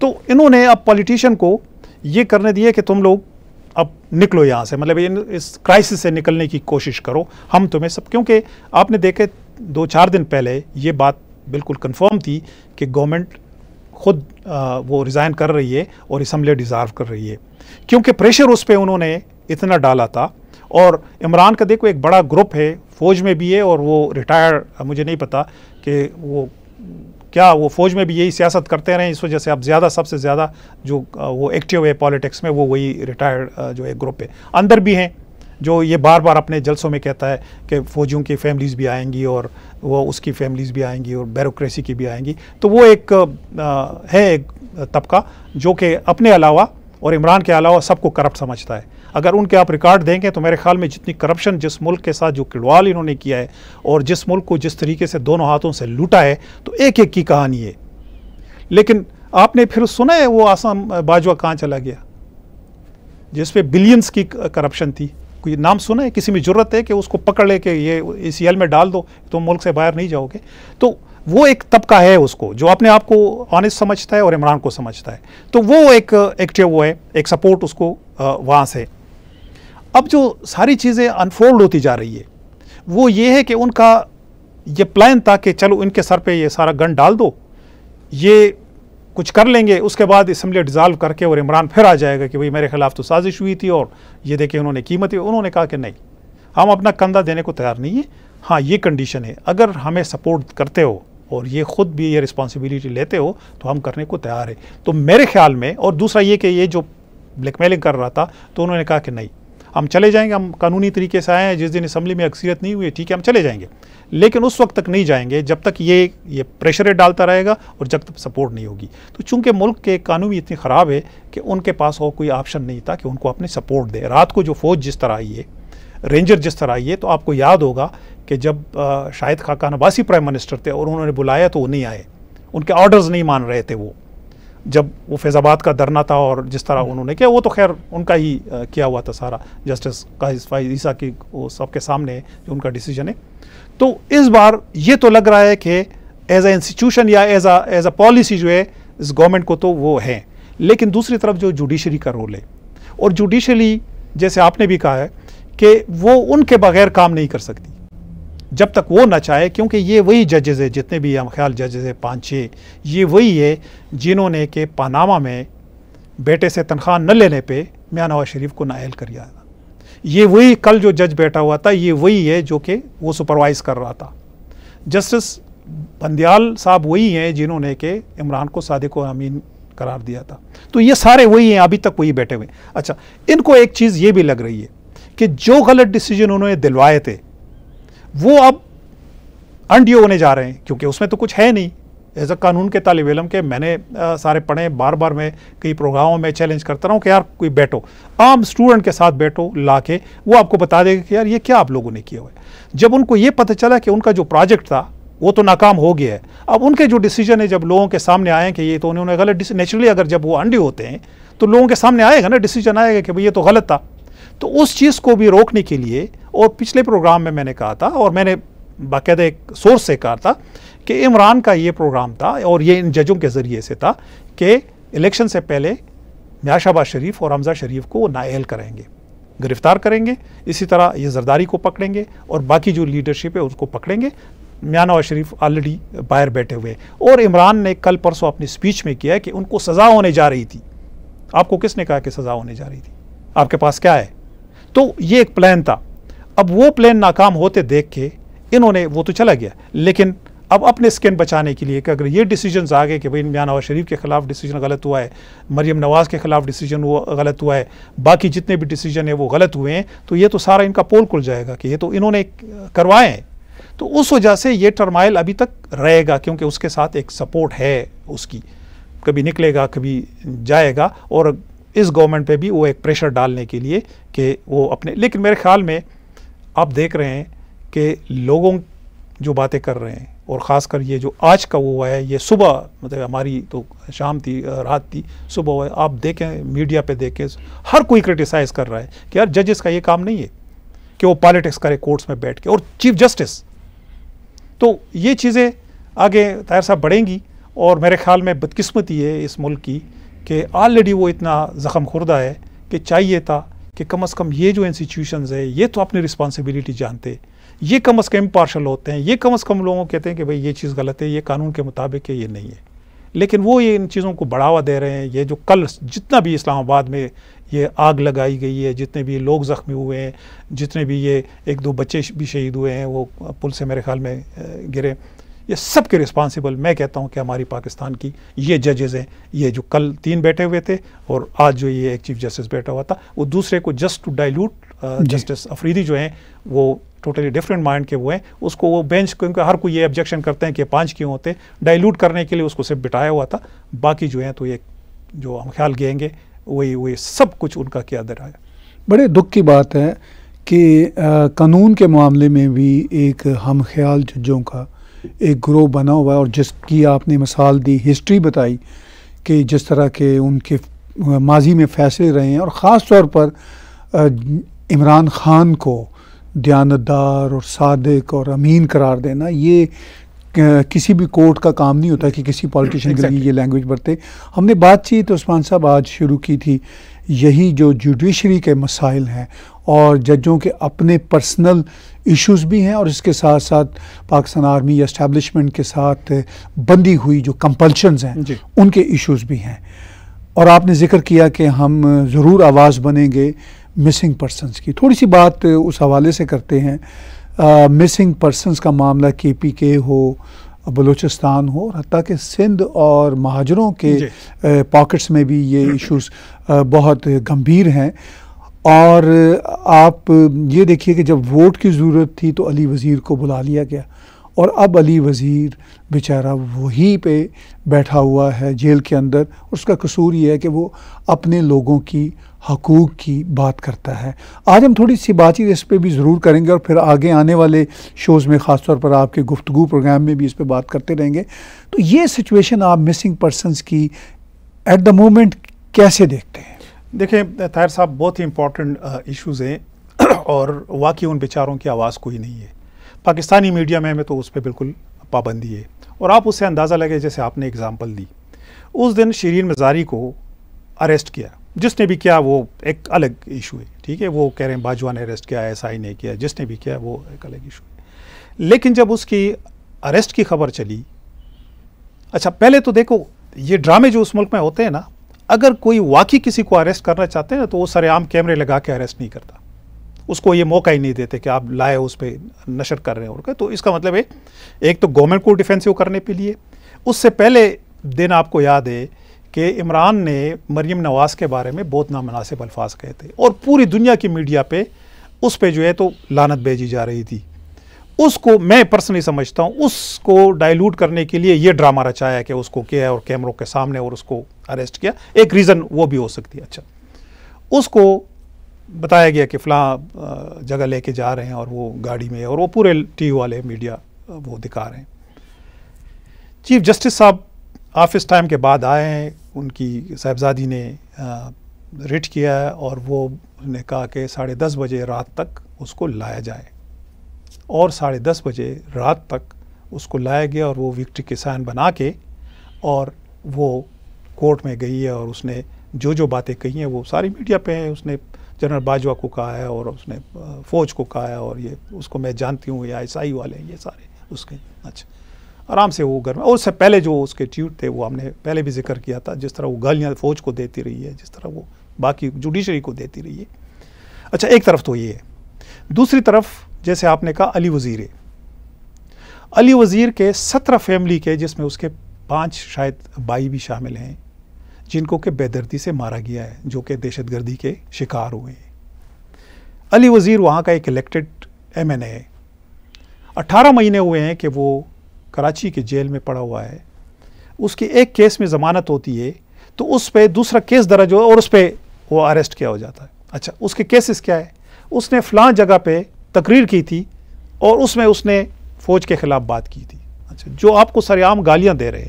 तो इन्होंने अब पॉलिटिशियन को ये करने दिए कि तुम लोग अब निकलो यहाँ से, मतलब इस क्राइसिस से निकलने की कोशिश करो, हम तुम्हें सब, क्योंकि आपने देखे 2-4 दिन पहले ये बात बिल्कुल कंफर्म थी कि गवर्नमेंट खुद वो रिज़ाइन कर रही है और असम्बली डिज़ॉल्व कर रही है, क्योंकि प्रेशर उस पर उन्होंने इतना डाला था। और इमरान का देखो एक बड़ा ग्रुप है, फ़ौज में भी है, और वो रिटायर्ड, मुझे नहीं पता कि वो क्या वो फ़ौज में भी यही सियासत करते रहे, इस वजह से अब ज़्यादा, सबसे ज़्यादा जो वो एक्टिव है पॉलिटिक्स में, वो वही रिटायर्ड जो एक ग्रुप है। अंदर भी हैं जो ये बार बार अपने जलसों में कहता है कि फ़ौजियों की फैमिलीज़ भी आएंगी और वो उसकी फैमिलीज़ भी आएंगी और ब्यूरोक्रेसी की भी आएंगी। तो वो एक है एक तबका जो कि अपने अलावा और इमरान के अलावा सबको करप्ट समझता है। अगर उनके आप रिकॉर्ड देंगे तो मेरे ख्याल में जितनी करप्शन जिस मुल्क के साथ जो किड़वाल इन्होंने किया है और जिस मुल्क को जिस तरीके से दोनों हाथों से लूटा है, तो एक एक की कहानी है। लेकिन आपने फिर सुना है वो आसाम बाजवा कहाँ चला गया जिस पे बिलियंस की करप्शन थी? कोई नाम सुना है? किसी में जरूरत है कि उसको पकड़ ले के ये ACL में डाल दो, तो मुल्क से बाहर नहीं जाओगे? तो वो एक तबका है उसको जो अपने आप को ऑनेस्ट समझता है और इमरान को समझता है, तो वो एक एक्टिव वो है, एक सपोर्ट उसको वहाँ से। अब जो सारी चीज़ें अनफोल्ड होती जा रही है वो ये है कि उनका ये प्लान था कि चलो इनके सर पे ये सारा गन डाल दो, ये कुछ कर लेंगे, उसके बाद असम्बली डिज़ॉल्व करके और इमरान फिर आ जाएगा कि भाई मेरे खिलाफ तो साजिश हुई थी और ये देखे उन्होंने कीमत। उन्होंने कहा कि नहीं, हम अपना कंधा देने को तैयार नहीं है। हाँ, ये कंडीशन है, अगर हमें सपोर्ट करते हो और ये ख़ुद भी ये रिस्पॉन्सिबिलिटी लेते हो तो हम करने को तैयार है। तो मेरे ख्याल में, और दूसरा ये कि ये जो ब्लैकमेलिंग कर रहा था, तो उन्होंने कहा कि नहीं, हम चले जाएंगे, हम कानूनी तरीके से आए हैं, जिस दिन असम्बली में अक्सरियत नहीं हुई ठीक है हम चले जाएंगे, लेकिन उस वक्त तक नहीं जाएंगे जब तक ये प्रेशर डालता रहेगा और जब तक सपोर्ट नहीं होगी। तो चूंकि मुल्क के कानून इतनी ख़राब है कि उनके पास और कोई ऑप्शन नहीं था कि उनको अपने सपोर्ट दे। रात को जो फ़ौज जिस तरह आई है, रेंजर जिस तरह आई है, तो आपको याद होगा कि जब शाहिद खाकान अब्बासी प्राइम मिनिस्टर थे और उन्होंने बुलाया तो वो नहीं आए, उनके ऑर्डर्स नहीं मान रहे थे वो। जब वो फैज़ाबाद का धरना था और जिस तरह उन्होंने किया, वो तो खैर उनका ही किया हुआ था सारा, जस्टिस काजिज़ फ़ाइज़ ईसा की वो सबके सामने जो उनका डिसीजन है। तो इस बार ये तो लग रहा है कि एज ए इंस्टीट्यूशन या एज अ पॉलिसी जो है इस गवर्नमेंट को तो वो है, लेकिन दूसरी तरफ जो जुडिशरी का रोल है, और जुडिशरी जैसे आपने भी कहा है कि वो उनके बगैर काम नहीं कर सकती जब तक वो ना चाहे, क्योंकि ये वही जजेस है, जितने भी हम ख्याल जजेस है 5-6, ये वही है जिन्होंने के पनामा में बेटे से तनख्वाह न लेने पे मियां नवाज शरीफ को नाअहल कर दिया था। ये वही कल जो जज बैठा हुआ था, ये वही है जो कि वो सुपरवाइज कर रहा था। जस्टिस बंदियाल साहब वही हैं जिन्होंने के इमरान को सादिक व अमीन करार दिया था। तो ये सारे वही हैं, अभी तक वही बैठे हुए। अच्छा, इनको एक चीज़ ये भी लग रही है कि जो गलत डिसीजन उन्होंने दिलवाए थे वो अब अनड्यू होने जा रहे हैं, क्योंकि उसमें तो कुछ है नहीं। एज अ कानून के तालिब इल्म के मैंने सारे पढ़े, बार बार मैं कई प्रोग्रामों में चैलेंज करता रहा हूँ कि यार कोई बैठो, आम स्टूडेंट के साथ बैठो ला के, वो आपको बता देगा कि यार ये क्या आप लोगों ने किया हुआ है। जब उनको ये पता चला कि उनका जो प्रोजेक्ट था वो तो नाकाम हो गया है, अब उनके जो डिसीजन है जब लोगों के सामने आए कि ये तो उन्होंने गलत डिसीजन, नेचुरली अगर जब वो अनड्यू होते हैं तो लोगों के सामने आएगा ना, डिसीजन आएगा कि भाई ये तो गलत था। तो उस चीज़ को भी रोकने के लिए, और पिछले प्रोग्राम में मैंने कहा था और मैंने बाकायदा एक सोर्स से कहा था कि इमरान का ये प्रोग्राम था और ये इन जजों के ज़रिए से था कि इलेक्शन से पहले मियां शहबाज शरीफ और हमजा शरीफ को नाअहल करेंगे, गिरफ्तार करेंगे, इसी तरह ये जरदारी को पकड़ेंगे और बाकी जो लीडरशिप है उसको पकड़ेंगे। मियां नवाज शरीफ ऑलरेडी बाहर बैठे हुए, और इमरान ने कल परसों अपनी स्पीच में किया कि उनको सज़ा होने जा रही थी। आपको किसने कहा कि सज़ा होने जा रही थी? आपके पास क्या है? तो ये एक प्लान था। अब वो प्लान नाकाम होते देख के इन्होंने, वो तो चला गया, लेकिन अब अपने स्किन बचाने के लिए कि अगर ये डिसीजंस आ गए कि भाई मियां नवाज शरीफ के खिलाफ डिसीजन गलत हुआ है, मरियम नवाज़ के खिलाफ डिसीजन वो गलत हुआ है, बाकी जितने भी डिसीजन है वो गलत हुए हैं, तो ये तो सारा इनका पोल खुल जाएगा कि ये तो इन्होंने करवाए हैं। तो उस वजह से ये टर्माइल अभी तक रहेगा, क्योंकि उसके साथ एक सपोर्ट है उसकी, कभी निकलेगा कभी जाएगा, और इस गवर्नमेंट पे भी वो एक प्रेशर डालने के लिए कि वो अपने, लेकिन मेरे ख्याल में आप देख रहे हैं कि लोगों जो बातें कर रहे हैं, और ख़ासकर ये जो आज का वो हुआ है, ये सुबह मतलब हमारी तो शाम थी, रात थी, सुबह हुआ है, आप देखें मीडिया पे देखें, हर कोई क्रिटिसाइज़ कर रहा है कि यार जजेस का ये काम नहीं है कि वो पॉलिटिक्स करे कोर्ट्स में बैठ के, और चीफ जस्टिस। तो ये चीज़ें आगे ताहिर साहब बढ़ेंगी, और मेरे ख्याल में बदकिस्मती है इस मुल्क की कि ऑलरेडी वो इतना ज़ख़म खुर्दा है कि चाहिए था कि कम से कम ये जो इंस्टीट्यूशंस है ये तो अपनी रिस्पॉन्सिबिलिटी जानते, ये कम से कम इम्पार्शल होते हैं, ये कम से कम लोगों को कहते हैं कि भाई ये चीज़ गलत है, ये कानून के मुताबिक है, ये नहीं है। लेकिन वो ये इन चीज़ों को बढ़ावा दे रहे हैं। ये जो कल जितना भी इस्लामाबाद में ये आग लगाई गई है, जितने भी लोग ज़ख्मी हुए हैं, जितने भी ये 1-2 बच्चे भी शहीद हुए हैं, वो पुल से मेरे ख्याल में गिरे, ये सब के रिस्पॉन्सिबल मैं कहता हूँ कि हमारी पाकिस्तान की ये जजेज़ हैं। ये जो कल 3 बैठे हुए थे और आज जो ये एक चीफ जस्टिस बैठा हुआ था, वो दूसरे को just to dilute, justice Afridi जो हैं वो टोटली डिफरेंट माइंड के वो हैं, उसको वो बेंच, क्योंकि हर कोई ये ऑब्जेक्शन करते हैं कि 5 क्यों होते, डाइल्यूट करने के लिए उसको सिर्फ बिठाया हुआ था। बाकी जो हैं तो ये जो हम ख्याल गएंगे वही सब कुछ उनका किया दे रहा है। बड़े दुख की बात है कि कानून के मामले में भी एक हम ख्याल जजों का एक ग्रोह बना हुआ है, और जिसकी आपने मिसाल दी, हिस्ट्री बताई कि जिस तरह के उनके माजी में फैसले रहे हैं, और ख़ास तौर पर इमरान ख़ान को दयानतदार और सादिक और अमीन करार देना, ये किसी भी कोर्ट का काम नहीं होता कि किसी पॉलिटिशियन के लिए ये लैंग्वेज बरते। हमने बातचीत उस्मान साहब आज शुरू की थी, यही जो जुडिशरी के मसाइल हैं और जजों के अपने पर्सनल इश्यूज़ भी हैं, और इसके साथ साथ पाकिस्तान आर्मी या एस्टैब्लिशमेंट के साथ बंधी हुई जो कंपल्शंस हैं उनके इश्यूज़ भी हैं। और आपने जिक्र किया कि हम ज़रूर आवाज़ बनेंगे मिसिंग पर्सनस की। थोड़ी सी बात उस हवाले से करते हैं। मिसिंग पर्सनस का मामला KPK हो, बलूचिस्तान हो, और हत्ता कि सिंध और महाजरों के पॉकेट्स में भी ये इश्यूज़ बहुत गंभीर हैं। और आप ये देखिए कि जब वोट की ज़रूरत थी तो अली वज़ीर को बुला लिया गया, और अब अली वज़ीर बेचारा वहीं पे बैठा हुआ है जेल के अंदर। उसका कसूर ये है कि वो अपने लोगों की हकूक़ की बात करता है। आज हम थोड़ी सी बातचीत इस पे भी ज़रूर करेंगे, और फिर आगे आने वाले शोज़ में ख़ास तौर पर आपके गुफ्तगू प्रोग्राम में भी इस पे बात करते रहेंगे। तो ये सिचुएशन आप मिसिंग पर्सनस की एट द मोमेंट कैसे देखते हैं? देखिए ताहिर साहब, बहुत ही इम्पोर्टेंट इश्यूज़ हैं और वाकई उन बेचारों की आवाज़ कोई नहीं है। पाकिस्तानी मीडिया में तो उस पर बिल्कुल पाबंदी है और आप उससे अंदाज़ा लगे, जैसे आपने एग्जांपल दी, उस दिन शिरीन मज़ारी को अरेस्ट किया, जिसने भी किया वो एक अलग इशू है, ठीक है, वो कह रहे हैं बाजवा ने अरेस्ट किया, SI ने किया, जिसने भी किया वो एक अलग इशू है। लेकिन जब उसकी अरेस्ट की खबर चली, अच्छा पहले तो देखो ये ड्रामे जो उस मुल्क में होते हैं ना, अगर कोई वाकई किसी को अरेस्ट करना चाहते हैं तो वो सरेआम कैमरे लगा के अरेस्ट नहीं करता, उसको ये मौका ही नहीं देते कि आप लाए उस पर नशर कर रहे हैं और तो इसका मतलब है एक तो गवर्नमेंट को डिफेंसिव करने के लिए। उससे पहले दिन आपको याद है कि इमरान ने मरियम नवाज़ के बारे में बहुत नामनासिब अल्फाज कहे थे और पूरी दुनिया की मीडिया पे उस पे जो है तो लानत भेजी जा रही थी। उसको मैं पर्सनली समझता हूँ उसको डाइल्यूट करने के लिए ये ड्रामा रचाया कि उसको किया है और कैमरों के सामने और उसको अरेस्ट किया, एक रीज़न वो भी हो सकती है। अच्छा, उसको बताया गया कि फ़लाँ जगह लेके जा रहे हैं और वो गाड़ी में, और वो पूरे TV वाले मीडिया वो दिखा रहे हैं। चीफ जस्टिस साहब ऑफिस टाइम के बाद आए हैं, उनकी साहबजादी ने रिट किया है और वो ने कहा कि 10:30 बजे रात तक उसको लाया जाए, और 10:30 बजे रात तक उसको लाया गया और वो विक्ट्री के साइन बना के और वो कोर्ट में गई है और उसने जो जो बातें कही हैं वो सारी मीडिया पे हैं। उसने जनरल बाजवा को कहा है और उसने फ़ौज को कहा है और ये उसको मैं जानती हूँ, ये SI वाले हैं, ये सारे उसके। अच्छा, आराम से वो घर में, और उससे पहले जो उसके ट्वीट थे वो हमने पहले भी जिक्र किया था, जिस तरह वो गालियाँ फ़ौज को देती रही है, जिस तरह वो बाकी जुडिशरी को देती रही है। अच्छा, एक तरफ तो ये है। दूसरी तरफ जैसे आपने कहा अली वज़ीर है, अली वज़ीर के 17 फैमिली के, जिसमें उसके 5 शायद भाई भी शामिल हैं, जिनको के बेदर्दी से मारा गया है, जो कि दहशतगर्दी के शिकार हुए हैं। अली वज़ीर वहाँ का एक इलेक्टेड MNA है। 18 महीने हुए हैं कि वो कराची के जेल में पड़ा हुआ है। उसकी एक केस में ज़मानत होती है तो उस पर दूसरा केस दर्ज हो और उस पर वो अरेस्ट किया हो जाता है। अच्छा, उसके केसेस क्या है? उसने फ़लाँ जगह पे तकरीर की थी और उसमें उसने फ़ौज के ख़िलाफ़ बात की थी। अच्छा, जो आपको सरेआम गालियाँ दे रहे,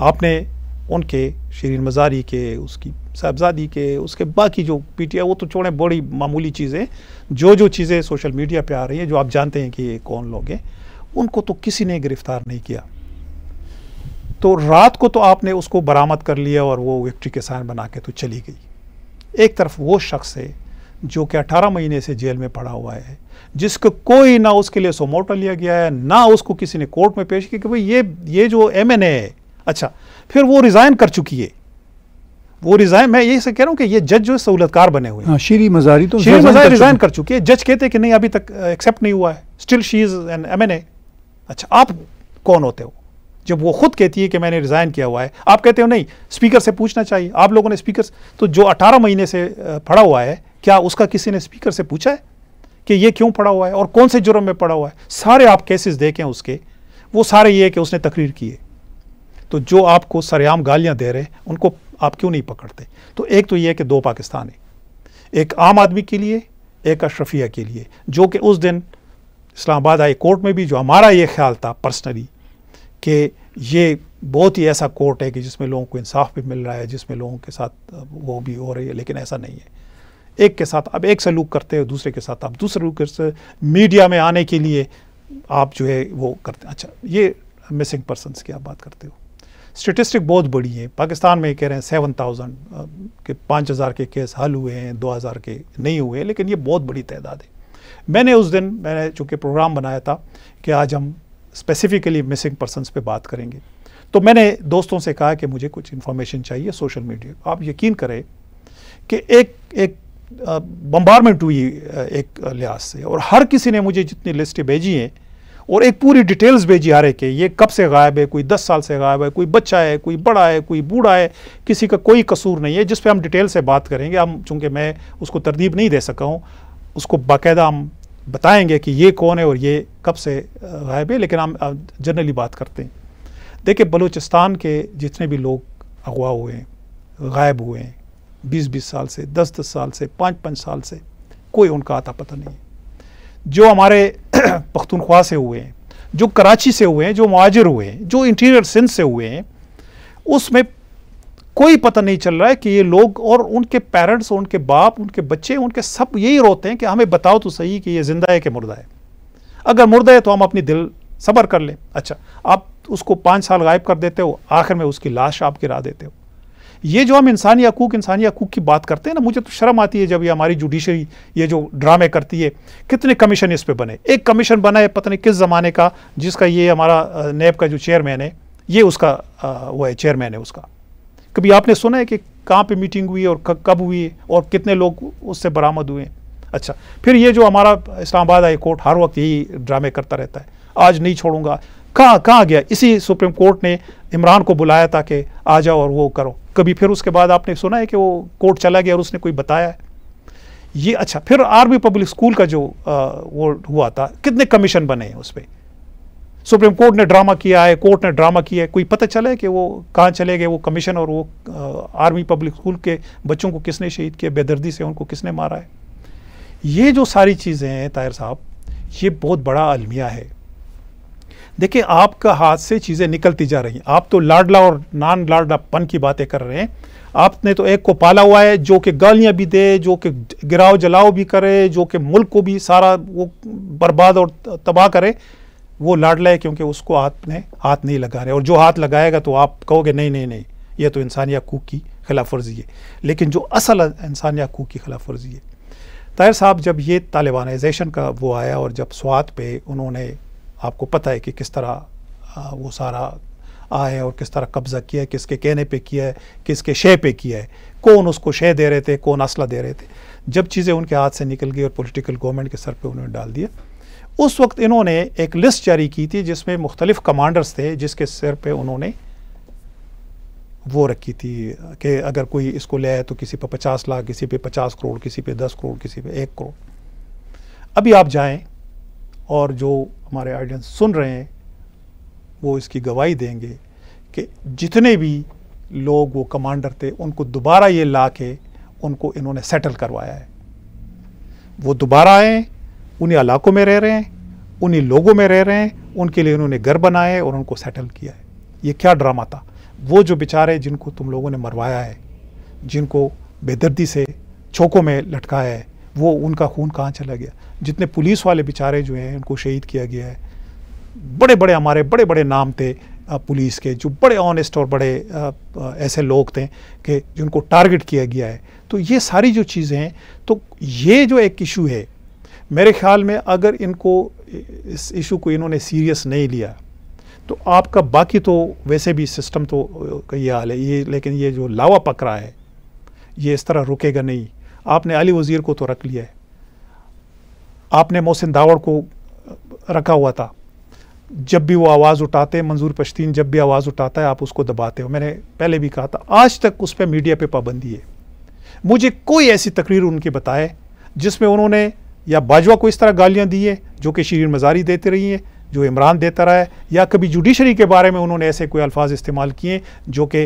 आपने उनके शिरीन मज़ारी के, उसकी साहबजादी के, उसके बाकी जो PTI, वो तो छोड़ें, बड़ी मामूली चीज़ें, जो चीज़ें सोशल मीडिया पे आ रही हैं, जो आप जानते हैं कि ये कौन लोग हैं, उनको तो किसी ने गिरफ्तार नहीं किया। तो रात को तो आपने उसको बरामद कर लिया और वो विक्ट्री के साइन बना के तो चली गई। एक तरफ वो शख्स है जो कि 18 महीने से जेल में पड़ा हुआ है, जिसको कोई ना उसके लिए सोमोटा लिया गया है, ना उसको किसी ने कोर्ट में पेश किया कि भाई ये जो MNA है। अच्छा, फिर वो रिज़ाइन कर चुकी है, वो रिज़ाइन, मैं यही से कह रहा हूँ कि ये जज जो सहूलतकार बने हुए हैं। शिरीन मज़ारी तो रिज़ाइन कर चुकी है, जज कहते हैं कि नहीं अभी तक एक्सेप्ट नहीं हुआ है, still she is an MNA। अच्छा, आप कौन होते हो जब वो खुद कहती है कि मैंने रिज़ाइन किया हुआ है? आप कहते हो नहीं, स्पीकर से पूछना चाहिए। आप लोगों ने स्पीकर, तो जो 18 महीने से पड़ा हुआ है, क्या उसका किसी ने स्पीकर से पूछा है कि ये क्यों पड़ा हुआ है और कौन से जुर्म में पड़ा हुआ है? सारे आप केसेस देखें उसके, वो सारे ये कि उसने तकरीर की है। तो जो आपको सरेआम गालियाँ दे रहे उनको आप क्यों नहीं पकड़ते? तो एक तो ये है कि 2 पाकिस्तान है, एक आम आदमी के लिए, एक अशरफिया के लिए, जो कि उस दिन इस्लामाबाद हाई कोर्ट में भी जो हमारा ये ख्याल था पर्सनली कि ये बहुत ही ऐसा कोर्ट है कि जिसमें लोगों को इंसाफ भी मिल रहा है, जिसमें लोगों के साथ वो भी हो रही है, लेकिन ऐसा नहीं है। एक के साथ आप एक सलूक करते हो, दूसरे के साथ आप दूसरे सलूक करते, मीडिया में आने के लिए आप जो है वो करते हैं। अच्छा, ये मिसिंग पर्सनस की आप बात करते हो, स्टेटिस्टिक बहुत बड़ी है। पाकिस्तान में कह रहे हैं 7000 के 5000 के केस हल हुए हैं, 2000 के नहीं हुए, लेकिन ये बहुत बड़ी तादाद है। मैंने चूँकि प्रोग्राम बनाया था कि आज हम स्पेसिफिकली मिसिंग पर्सनस पे बात करेंगे, तो मैंने दोस्तों से कहा कि मुझे कुछ इन्फॉर्मेशन चाहिए सोशल मीडिया। आप यकीन करें कि एक बम्बारमेंट हुई एक लिहाज से, और हर किसी ने मुझे जितनी लिस्टें भेजी हैं और एक पूरी डिटेल्स भेजी आ रहे कि ये कब से गायब है, कोई 10 साल से गायब है, कोई बच्चा है, कोई बड़ा है, कोई बूढ़ा है, किसी का कोई कसूर नहीं है, जिस पे हम डिटेल से बात करेंगे। हम चूँकि मैं उसको तरतीब नहीं दे सका हूँ, उसको बाकायदा हम बताएंगे कि ये कौन है और ये कब से गायब है, लेकिन हम जनरली बात करते हैं। देखिए, बलूचिस्तान के जितने भी लोग अगवा हुए हैं, गायब हुए हैं, 20-20 साल से, 10-10 साल से, 5-5 साल से, कोई उनका आता पता नहीं है। जो हमारे पख्तूनख्वा से हुए हैं, जो कराची से हुए हैं, जो मुहाजिर हुए हैं, जो इंटीरियर सिंध से हुए हैं, उसमें कोई पता नहीं चल रहा है कि ये लोग और उनके पेरेंट्स, उनके बाप, उनके बच्चे, उनके सब यही रोते हैं कि हमें बताओ तो सही कि ये जिंदा है कि मुर्दा है। अगर मुर्दा है तो हम अपनी दिल सब्र कर लें। अच्छा, आप उसको 5 साल गायब कर देते हो, आखिर में उसकी लाश आप गिरा देते हो। ये जो हम इंसानी हकूक की बात करते हैं ना, मुझे तो शर्म आती है जब ये हमारी जुडिशरी ये जो ड्रामे करती है। कितने कमीशन इस पे बने, एक कमीशन बना है पता नहीं किस ज़माने का, जिसका ये हमारा नैब का जो चेयरमैन है, ये उसका वो है, चेयरमैन है उसका। कभी आपने सुना है कि कहाँ पे मीटिंग हुई और कब हुई है और कितने लोग उससे बरामद हुए हैं? अच्छा, फिर ये जो हमारा इस्लामाबाद हाई कोर्ट हर वक्त यही ड्रामे करता रहता है, आज नहीं छोड़ूंगा। कहाँ गया? इसी सुप्रीम कोर्ट ने इमरान को बुलाया था कि आ जाओ और वो करो। कभी फिर उसके बाद आपने सुना है कि वो कोर्ट चला गया और उसने कोई बताया है ये? अच्छा, फिर आर्मी पब्लिक स्कूल का जो वो हुआ था, कितने कमीशन बने हैं उस पर? सुप्रीम कोर्ट ने ड्रामा किया है, कोर्ट ने ड्रामा किया है, कोई पता चला है कि वो कहाँ चले गए वो कमीशन? और वो आर्मी पब्लिक स्कूल के बच्चों को किसने शहीद किया, बेदर्दी से उनको किसने मारा है? ये जो सारी चीज़ें हैं ताहिर साहब, ये बहुत बड़ा अलमिया है। देखिए, आपका हाथ से चीज़ें निकलती जा रही हैं। आप तो लाडला और नान लाडलापन की बातें कर रहे हैं। आपने तो एक को पाला हुआ है जो कि गालियां भी दे, जो कि गिराव जलाओ भी करे, जो कि मुल्क को भी सारा वो बर्बाद और तबाह करे। वो लाडला है क्योंकि उसको आपने हाथ नहीं लगा रहे, और जो हाथ लगाएगा तो आप कहोगे नहीं नहीं नहीं, ये तो इंसानी हकूक की खिलाफ वर्जी है। लेकिन जो असल इंसानी हकूक की खिलाफ वर्जी है, ताहिर साहब, जब ये तालिबानाइजेशन का वो आया और जब स्वात पे उन्होंने, आपको पता है कि किस तरह वो सारा आए और किस तरह कब्जा किया है, किसके कहने पे किया है, किसके शे पे किया है, कौन उसको शे दे रहे थे, कौन असला दे रहे थे। जब चीज़ें उनके हाथ से निकल गई और पॉलिटिकल गवर्नमेंट के सर पे उन्होंने डाल दिया, उस वक्त इन्होंने एक लिस्ट जारी की थी जिसमें मुख्तलिफ कमांडर्स थे, जिसके सिर पे उन्होंने वो रखी थी कि अगर कोई इसको ले आए तो किसी पे 50 लाख, किसी पे 50 करोड़, किसी पे 10 करोड़, किसी पे 1 करोड़। अभी आप जाएं और जो हमारे ऑडियंस सुन रहे हैं वो इसकी गवाही देंगे कि जितने भी लोग वो कमांडर थे, उनको दोबारा ये ला के उनको इन्होंने सेटल करवाया है। वो दोबारा आए, उन्हीं इलाकों में रह रहे हैं, उन्हीं लोगों में रह रहे हैं, उनके लिए उन्होंने घर बनाए और उनको सेटल किया है। ये क्या ड्रामा था? वो जो बेचारे जिनको तुम लोगों ने मरवाया है, जिनको बेदर्दी से चौकों में लटकाया है, वो उनका खून कहाँ चला गया? जितने पुलिस वाले बेचारे जो हैं उनको शहीद किया गया है। बड़े बड़े हमारे बड़े बड़े नाम थे पुलिस के, जो बड़े ऑनेस्ट और बड़े ऐसे लोग थे कि जिनको टारगेट किया गया है। तो ये सारी जो चीज़ें हैं, तो ये जो एक इशू है, मेरे ख्याल में अगर इनको इस इशू को इन्होंने सीरियस नहीं लिया तो आपका बाकी तो वैसे भी सिस्टम तो ये हाल है ये, लेकिन ये जो लावा पकड़ा है ये इस तरह रुकेगा नहीं। आपने अली वज़ीर को तो रख लिया है, आपने मोहसिन दावड़ को रखा हुआ था। जब भी वो आवाज़ उठाते हैं, मंजूर पश्तीन जब भी आवाज़ उठाता है आप उसको दबाते हो। मैंने पहले भी कहा था, आज तक उस पर मीडिया पे पाबंदी है। मुझे कोई ऐसी तकरीर उनकी बताए जिसमें उन्होंने या बाजवा को इस तरह गालियाँ दी है जो कि शीरीन मज़ारी देते रही है, जो इमरान देता रहा है, या कभी जुडिशरी के बारे में उन्होंने ऐसे कोई अल्फाज इस्तेमाल किए जो कि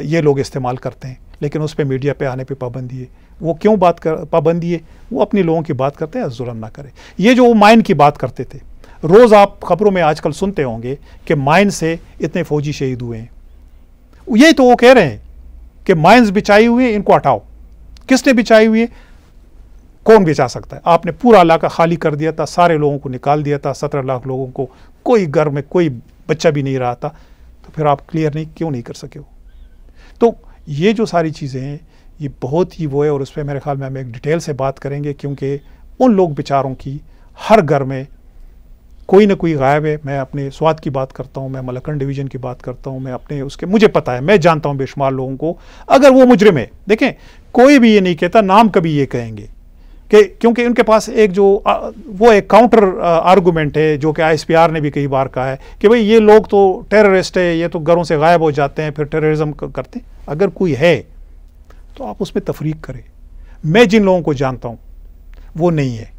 ये लोग इस्तेमाल करते हैं, लेकिन उस पर मीडिया पे आने पे पाबंदी है। वो क्यों पाबंदी है? वो अपने लोगों की बात करते हैं, जुल्म ना करें। ये जो वो माइन की बात करते थे, रोज़ आप खबरों में आजकल सुनते होंगे कि माइन से इतने फौजी शहीद हुए हैं। यही तो वो कह रहे हैं कि माइन्स बिछाई हुई है, इनको हटाओ। किसने बिछाई हुई है? कौन बिछा सकता है? आपने पूरा इलाका खाली कर दिया था, सारे लोगों को निकाल दिया था, 17 लाख लोगों को, कोई घर में कोई बच्चा भी नहीं रहा था, तो फिर आप क्लियर नहीं क्यों नहीं कर सके हो? तो ये जो सारी चीज़ें हैं ये बहुत ही वो है, और उस पर मेरे ख्याल में हम एक डिटेल से बात करेंगे, क्योंकि उन लोग बेचारों की हर घर में कोई ना कोई गायब है। मैं अपने स्वात की बात करता हूँ, मैं मलकन डिवीज़न की बात करता हूँ, मैं अपने उसके, मुझे पता है, मैं जानता हूँ बेशुमार लोगों को। अगर वो मुजरिम है, देखें कोई भी ये नहीं कहता, नाम कभी ये कहेंगे कि क्योंकि उनके पास एक जो वो एक काउंटर आर्गूमेंट है जो कि ISPR ने भी कई बार कहा है कि भाई ये लोग तो टेररिस्ट है, ये तो घरों से गायब हो जाते हैं, फिर टेररिज्म करते हैं। अगर कोई है तो आप उसमें तफरीक करें। मैं जिन लोगों को जानता हूँ वो नहीं है,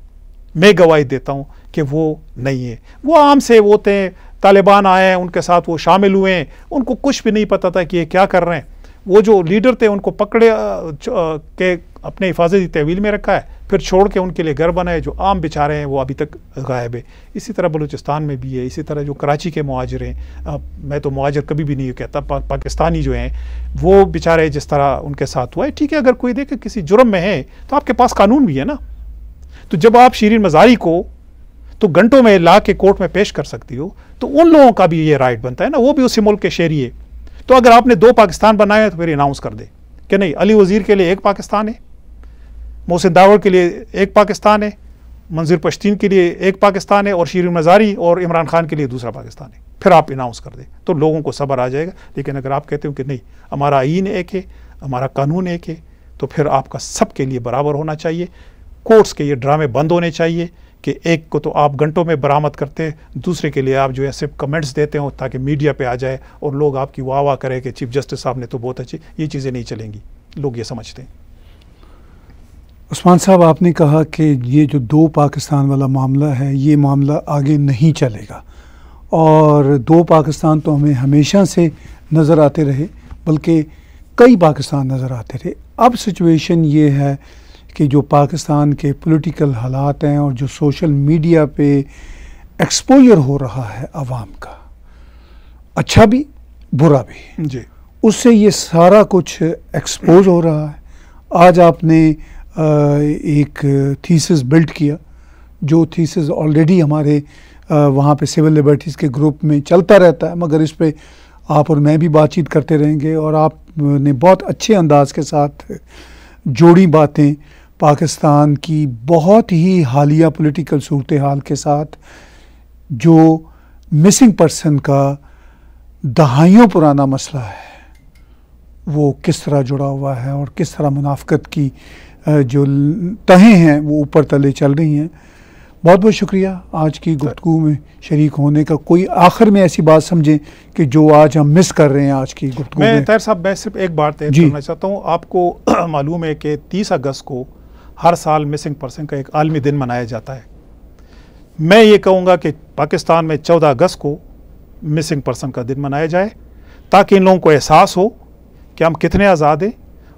मैं गवाही देता हूँ कि वो नहीं है। वो आम से वो थे, तालिबान आए हैं, उनके साथ वो शामिल हुए हैं, उनको कुछ भी नहीं पता था कि ये क्या कर रहे हैं। वो जो लीडर थे उनको पकड़े के अपने हिफाजती तहवील में रखा है, फिर छोड़ के उनके लिए घर बनाए। जो आम बेचारे हैं वो अभी तक गायब है। इसी तरह बलूचिस्तान में भी है, इसी तरह जो कराची के मुहाजिर हैं, मैं तो मुहाजिर कभी भी नहीं कहता, पाकिस्तानी जो हैं वो बेचारे जिस तरह उनके साथ हुआ है, ठीक है, अगर कोई देखे किसी जुर्म में है तो आपके पास कानून भी है ना। तो जब आप शिरीन मज़ारी को तो घंटों में ला के कोर्ट में पेश कर सकती हो, तो उन लोगों का भी ये राइट बनता है ना, वो भी उसी मुल्क के शहरी है। तो अगर आपने 2 पाकिस्तान बनाए हैं तो फिर अनाउंस कर दे कि नहीं, अली वज़ीर के लिए 1 पाकिस्तान है, मोहसिन दावर के लिए 1 पाकिस्तान है, मंजूर पश्तीन के लिए 1 पाकिस्तान है, और शिरीन मज़ारी और इमरान खान के लिए दूसरा पाकिस्तान है। फिर आप अनाउंस कर दें तो लोगों को सब्र आ जाएगा। लेकिन अगर आप कहते हो कि नहीं, हमारा आईन एक है, हमारा कानून एक है, तो फिर आपका सबके लिए बराबर होना चाहिए। कोर्ट्स के ये ड्रामे बंद होने चाहिए कि एक को तो आप घंटों में बरामद करते हैं, दूसरे के लिए आप जो है सिर्फ कमेंट्स देते हो ताकि मीडिया पे आ जाए और लोग आपकी वाह वाह करें कि चीफ जस्टिस साहब ने तो बहुत अच्छी। ये चीज़ें नहीं चलेंगी, लोग ये समझते हैं। उस्मान साहब, आपने कहा कि ये जो 2 पाकिस्तान वाला मामला है, ये मामला आगे नहीं चलेगा, और 2 पाकिस्तान तो हमें हमेशा से नज़र आते रहे, बल्कि कई पाकिस्तान नज़र आते रहे। अब सिचुएशन ये है कि जो पाकिस्तान के पॉलिटिकल हालात हैं और जो सोशल मीडिया पे एक्सपोजर हो रहा है आवाम का, अच्छा भी बुरा भी जी, उससे ये सारा कुछ एक्सपोज हो रहा है। आज आपने एक थीसिस बिल्ड किया, जो थीसिस ऑलरेडी हमारे वहाँ पे सिविल लिबर्टीज़ के ग्रुप में चलता रहता है, मगर इस पे आप और मैं भी बातचीत करते रहेंगे। और आपने बहुत अच्छे अंदाज के साथ जोड़ी बातें पाकिस्तान की बहुत ही हालिया पॉलिटिकल सूरत हाल के साथ, जो मिसिंग पर्सन का दहाइयों पुराना मसला है, वो किस तरह जुड़ा हुआ है और किस तरह मुनाफकत की जो तहें हैं वो ऊपर तले चल रही हैं। बहुत बहुत शुक्रिया आज की गुफ्तगू में शरीक होने का। कोई आखिर में ऐसी बात समझें कि जो आज हम मिस कर रहे हैं आज की गुफ्तगू में? ताहिर साहब, मैं सिर्फ एक बात करना चाहता हूँ। आपको मालूम है कि 30 अगस्त को हर साल मिसिंग पर्सन का एक आलमी दिन मनाया जाता है। मैं ये कहूँगा कि पाकिस्तान में 14 अगस्त को मिसिंग पर्सन का दिन मनाया जाए, ताकि इन लोगों को एहसास हो कि हम कितने आज़ाद हैं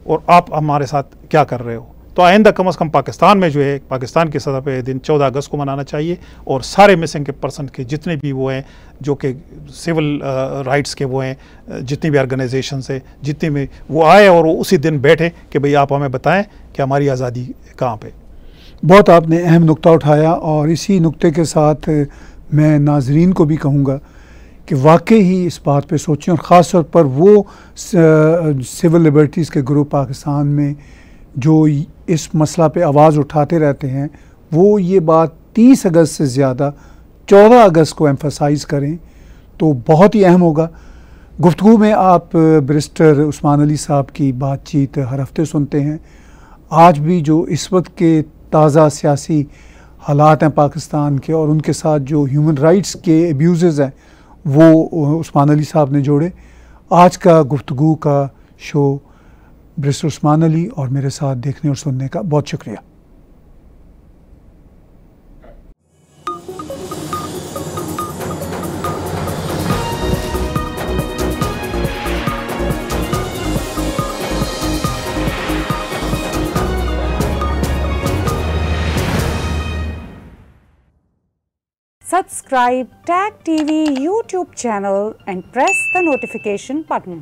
और आप हमारे साथ क्या कर रहे हो। तो आइंदा कम से कम पाकिस्तान में जो है, पाकिस्तान की सतह पे दिन 14 अगस्त को मनाना चाहिए, और सारे मिसिंग के पर्सन के जितने भी वो हैं, जो कि सिविल राइट्स के वो हैं, जितनी भी ऑर्गेनाइजेशंस हैं, जितनी भी वो आए और वो उसी दिन बैठे कि भाई आप हमें बताएं कि हमारी आज़ादी कहाँ पे। बहुत आपने अहम नुक्ता उठाया, और इसी नुक्ते के साथ मैं नाजरीन को भी कहूँगा कि वाकई ही इस बात पे सोचें, और ख़ास तौर पर वो सिविल लिबर्टीज़ के ग्रुप पाकिस्तान में जो इस मसला पे आवाज़ उठाते रहते हैं, वो ये बात 30 अगस्त से ज़्यादा 14 अगस्त को एम्फसाइज़ करें तो बहुत ही अहम होगा। गुफ्तगू में आप बैरिस्टर उस्मान अली साहब की बातचीत हर हफ्ते सुनते हैं। आज भी जो इस वक्त के ताज़ा सियासी हालात हैं पाकिस्तान के, और उनके साथ जो ह्यूमन राइट्स के एब्यूज़ हैं, वो उस्मान अली साहब ने जोड़े। आज का गुफ्तगू का शो बैरिस्टर उस्मान अली और मेरे साथ देखने और सुनने का बहुत शुक्रिया। Subscribe TAG TV YouTube channel and press the notification button.